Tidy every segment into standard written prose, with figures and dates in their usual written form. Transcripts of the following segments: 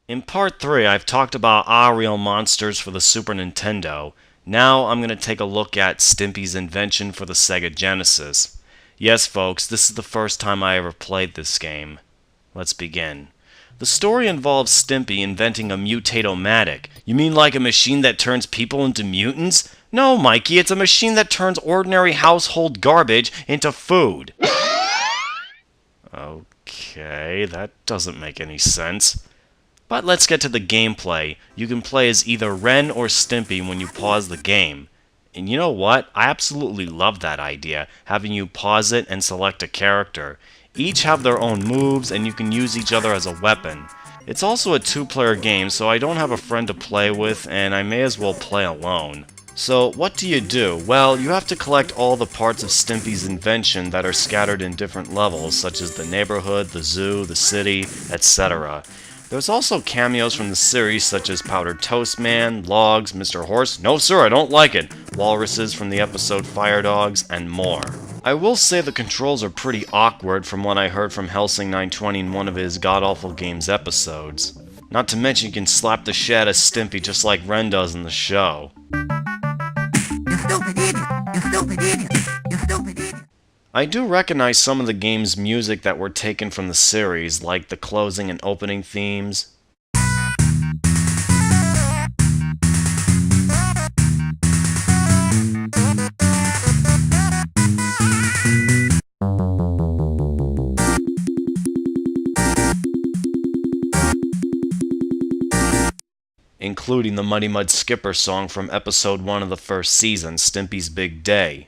In part 3, I've talked about Real Monsters for the Super Nintendo. Now I'm going to take a look at Stimpy's Invention for the Sega Genesis. Yes, folks, this is the first time I ever played this game. Let's begin. The story involves Stimpy inventing a mutate-o-matic. You mean like a machine that turns people into mutants? No, Mikey, it's a machine that turns ordinary household garbage into food. Okay, that doesn't make any sense. But let's get to the gameplay. You can play as either Ren or Stimpy when you pause the game. And you know what? I absolutely love that idea, having you pause it and select a character. Each have their own moves, and you can use each other as a weapon. It's also a two-player game, so I don't have a friend to play with, and I may as well play alone. So, what do you do? Well, you have to collect all the parts of Stimpy's invention that are scattered in different levels, such as the neighborhood, the zoo, the city, etc. There's also cameos from the series such as Powdered Toast Man, Logs, Mr. Horse, no sir, I don't like it, walruses from the episode Fire Dogs, and more. I will say the controls are pretty awkward from what I heard from Helsing 920 in one of his God-Awful Games episodes. Not to mention you can slap the shit out of Stimpy just like Ren does in the show. I do recognize some of the game's music that were taken from the series, like the closing and opening themes. Including the Muddy Mud Skipper song from episode 1 of the first season, Stimpy's Big Day.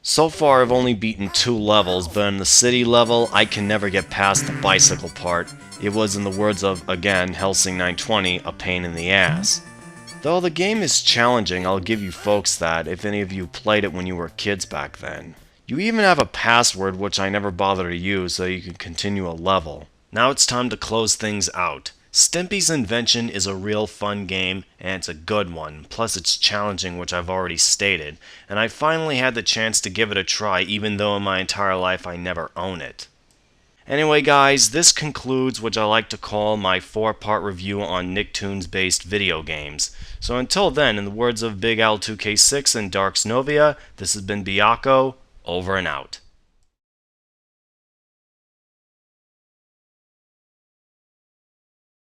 So far I've only beaten 2 levels, but in the city level I can never get past the bicycle part. It was, in the words of, again, Helsing 920, a pain in the ass. Though the game is challenging, I'll give you folks that, if any of you played it when you were kids back then. You even have a password which I never bother to use so you can continue a level. Now it's time to close things out. Stimpy's Invention is a real fun game, and it's a good one, plus it's challenging, which I've already stated, and I finally had the chance to give it a try even though in my entire life I never own it. Anyway guys, this concludes what I like to call my 4-part review on Nicktoons based video games. So until then, in the words of Big Al 2K6 and Darks Novia, this has been Biako, over and out.